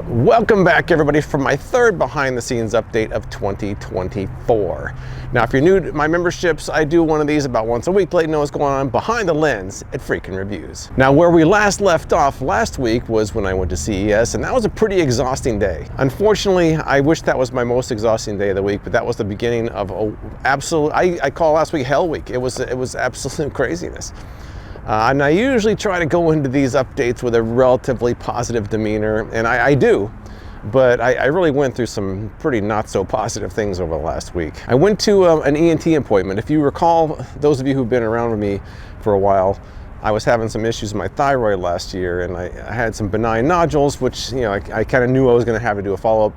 Welcome back, everybody, for my third behind-the-scenes update of 2024. Now, if you're new to my memberships, I do one of these about once a week, letting you know what's going on behind the lens at Freakin' Reviews. Now, where we last left off last week was when I went to CES, and that was a pretty exhausting day. Unfortunately, I wish that was my most exhausting day of the week, but that was the beginning of absolute, I call last week Hell Week. It was absolute craziness. And I usually try to go into these updates with a relatively positive demeanor, and I do, but I really went through some pretty not so positive things over the last week. I went to an ENT appointment. If you recall, those of you who've been around with me for a while, I was having some issues with my thyroid last year, and I had some benign nodules, which I kind of knew I was going to have to do a follow-up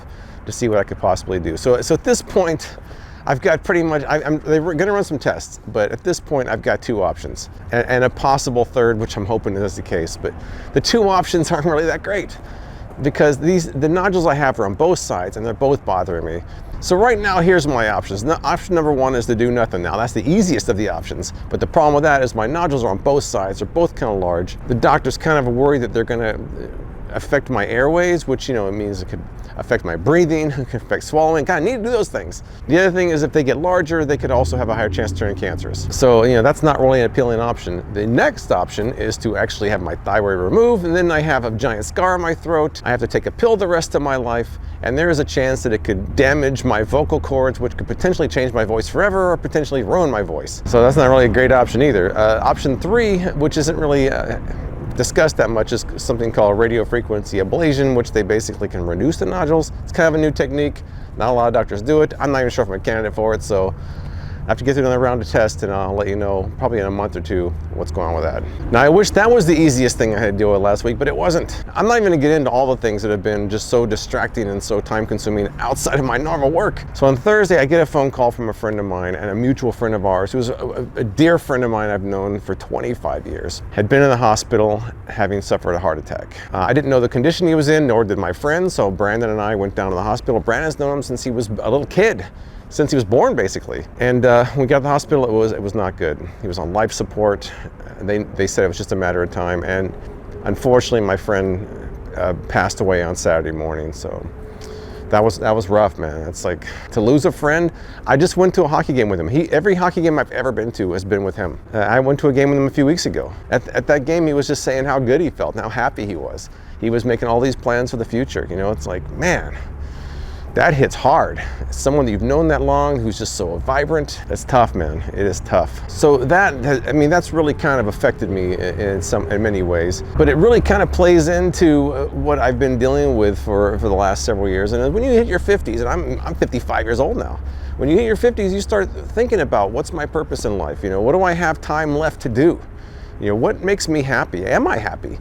to see what I could possibly do. So at this point, I've got pretty much, they're going to run some tests, but at this point I've got two options and a possible third, which I'm hoping is the case. But the two options aren't really that great because the nodules I have are on both sides and they're both bothering me. So right now, here's my options. Option number one is to do nothing. Now that's the easiest of the options, but the problem with that is my nodules are on both sides. They're both kind of large. The doctor's kind of worried that they're going to affect my airways, which it means it could affect my breathing, it could affect swallowing. Kind of need to do those things. The other thing is if they get larger, they could also have a higher chance of turning cancerous. So that's not really an appealing option. The next option is to actually have my thyroid removed, and then I have a giant scar on my throat. I have to take a pill the rest of my life, and there is a chance that it could damage my vocal cords, which could potentially change my voice forever or potentially ruin my voice. So that's not really a great option either. Option three, which isn't really discussed that much, is something called radio frequency ablation, which they basically can reduce the nodules. It's kind of a new technique. Not a lot of doctors do it. I'm not even sure if I'm a candidate for it, so I have to get through another round of tests, and I'll let you know probably in a month or two what's going on with that. Now, I wish that was the easiest thing I had to deal with last week, but it wasn't. I'm not even going to get into all the things that have been just so distracting and so time-consuming outside of my normal work. So on Thursday, I get a phone call from a friend of mine and a mutual friend of ours who's a dear friend of mine I've known for 25 years. Had been in the hospital having suffered a heart attack. I didn't know the condition he was in, nor did my friend, so Brandon and I went down to the hospital. Brandon's known him since he was a little kid. Since he was born, basically. And when we got to the hospital, it was not good. He was on life support. They said it was just a matter of time. And unfortunately, my friend passed away on Saturday morning. So that was rough, man. It's like to lose a friend. I just went to a hockey game with him. Every hockey game I've ever been to has been with him. I went to a game with him a few weeks ago. At that game, he was just saying how good he felt and how happy he was. He was making all these plans for the future. It's like, man, that hits hard. Someone that you've known that long, who's just so vibrant, it's tough, man. It is tough. So that's really kind of affected me in many ways. But it really kind of plays into what I've been dealing with for the last several years. And when you hit your 50s, and I'm 55 years old now, when you hit your 50s, you start thinking about what's my purpose in life? What do I have time left to do? What makes me happy? Am I happy?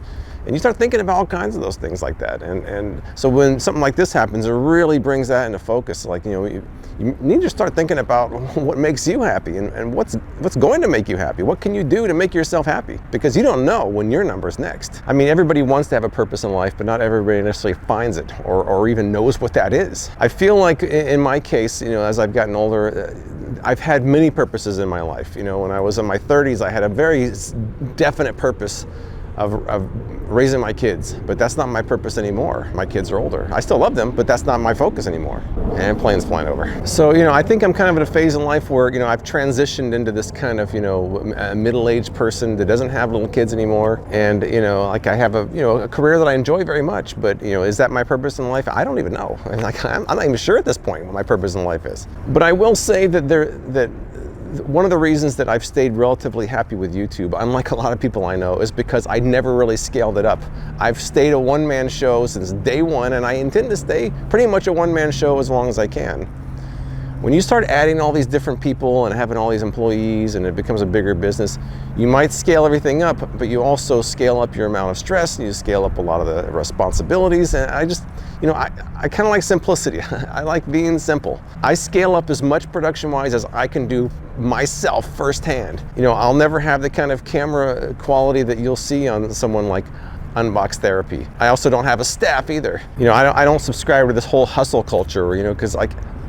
And you start thinking about all kinds of those things like that. And so when something like this happens, it really brings that into focus. Like, you need to start thinking about what makes you happy and what's going to make you happy. What can you do to make yourself happy? Because you don't know when your number's next. I mean, everybody wants to have a purpose in life, but not everybody necessarily finds it or even knows what that is. I feel like in my case, as I've gotten older, I've had many purposes in my life. When I was in my 30s, I had a very definite purpose of raising my kids, but that's not my purpose anymore. My kids are older. I still love them, but that's not my focus anymore. And plane's flying over. So, I think I'm kind of at a phase in life where, I've transitioned into this kind of, a middle-aged person that doesn't have little kids anymore. And, like I have a career that I enjoy very much, but, is that my purpose in life? I don't even know. I'm not even sure at this point what my purpose in life is. But I will say that one of the reasons that I've stayed relatively happy with YouTube, unlike a lot of people I know, is because I never really scaled it up. I've stayed a one-man show since day one, and I intend to stay pretty much a one-man show as long as I can. When you start adding all these different people and having all these employees and it becomes a bigger business, you might scale everything up, but you also scale up your amount of stress and you scale up a lot of the responsibilities. And I just, I kind of like simplicity. I like being simple. I scale up as much production-wise as I can do myself firsthand. I'll never have the kind of camera quality that you'll see on someone like Unbox Therapy. I also don't have a staff either. I don't subscribe to this whole hustle culture, because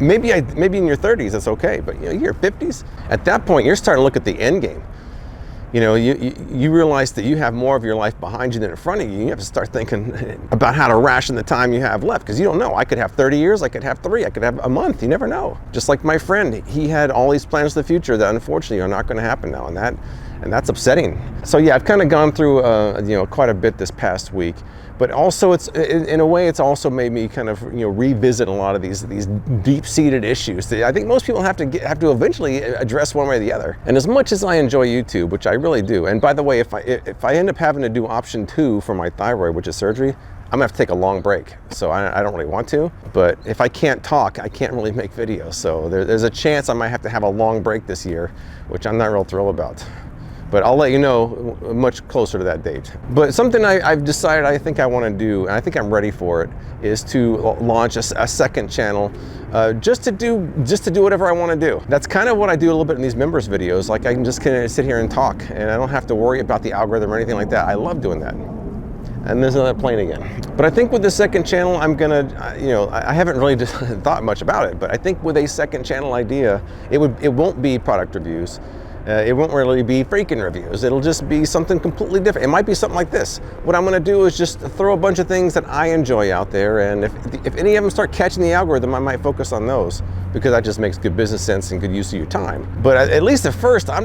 maybe in your 30s it's okay, but your 50s, at that point you're starting to look at the end game. you realize that you have more of your life behind you than in front of you. You have to start thinking about how to ration the time you have left, because you don't know. I could have 30 years, I could have 3, I could have a month. You never know. Just like my friend, he had all these plans for the future that unfortunately are not going to happen now, and that's upsetting. So yeah, I've kind of gone through quite a bit this past week. But also, in a way, it's also made me kind of revisit a lot of these deep-seated issues that I think most people have to eventually address one way or the other. And as much as I enjoy YouTube, which I really do, and by the way, if I end up having to do option 2 for my thyroid, which is surgery, I'm gonna have to take a long break. So I don't really want to, but if I can't talk, I can't really make videos. So there's a chance I might have to have a long break this year, which I'm not real thrilled about. But I'll let you know much closer to that date. But something I've decided I think I want to do, and I think I'm ready for it, is to launch a second channel, just to do whatever I want to do. That's kind of what I do a little bit in these members videos. Like I can just kind of sit here and talk, and I don't have to worry about the algorithm or anything like that. I love doing that. And there's another plane again. But I think with the second channel, I'm gonna, I haven't really thought much about it, but I think with a second channel idea, it won't be product reviews. It won't really be freaking reviews. It'll just be something completely different. It might be something like this. What I'm gonna do is just throw a bunch of things that I enjoy out there, and if any of them start catching the algorithm, I might focus on those, because that just makes good business sense and good use of your time. But at least at first, I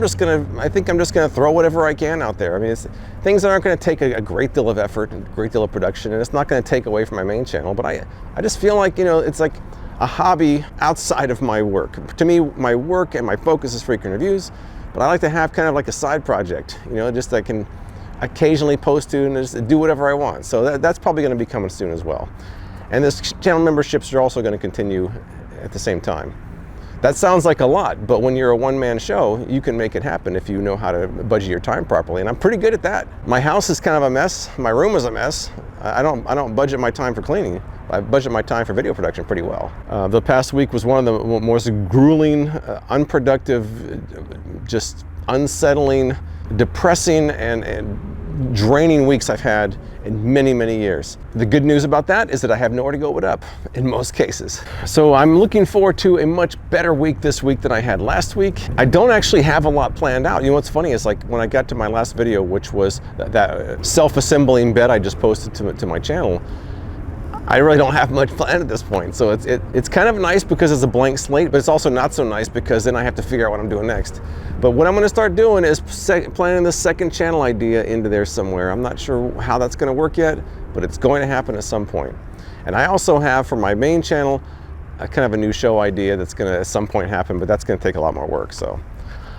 think I'm just gonna throw whatever I can out there. I mean, it's things that aren't gonna take a great deal of effort and a great deal of production, and it's not gonna take away from my main channel, but I just feel like, it's like a hobby outside of my work. To me, my work and my focus is freaking reviews, but I like to have kind of like a side project, just I can occasionally post to and just do whatever I want. So that's probably going to be coming soon as well. And this channel memberships are also going to continue at the same time. That sounds like a lot, but when you're a one-man show, you can make it happen if you know how to budget your time properly, and I'm pretty good at that. My house is kind of a mess. My room is a mess. I don't budget my time for cleaning. I budget my time for video production pretty well. The past week was one of the most grueling, unproductive, just unsettling, depressing, and draining weeks I've had in many, many years. The good news about that is that I have nowhere to go but up in most cases. So I'm looking forward to a much better week this week than I had last week. I don't actually have a lot planned out. What's funny is, like, when I got to my last video, which was that self-assembling bed I just posted to my channel, I really don't have much planned at this point. So it's kind of nice because it's a blank slate, but it's also not so nice because then I have to figure out what I'm doing next. But what I'm gonna start doing is planning this second channel idea into there somewhere. I'm not sure how that's gonna work yet, but it's going to happen at some point. And I also have, for my main channel, a kind of a new show idea that's gonna at some point happen, but that's gonna take a lot more work. So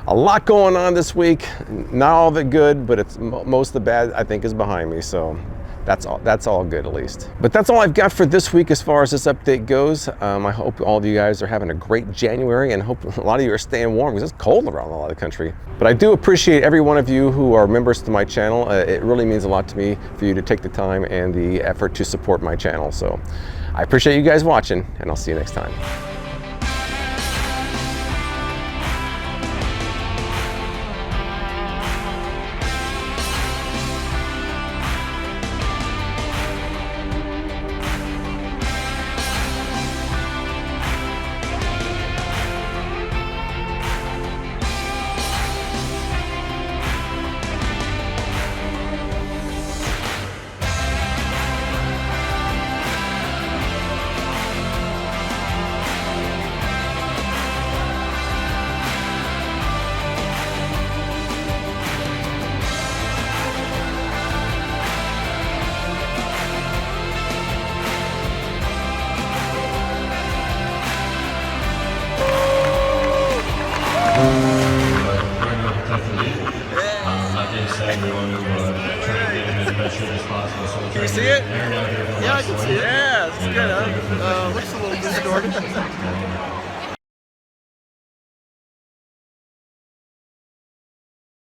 a lot going on this week. Not all of it good, but most of the bad, I think, is behind me. So that's all good, at least. But that's all I've got for this week as far as this update goes. I hope all of you guys are having a great January, and hope a lot of you are staying warm because it's cold around a lot of the country. But I do appreciate every one of you who are members to my channel. It really means a lot to me for you to take the time and the effort to support my channel. So I appreciate you guys watching, and I'll see you next time. Can you see it? Yeah, I can see it. Yeah, it's good, huh? Looks a little distorted.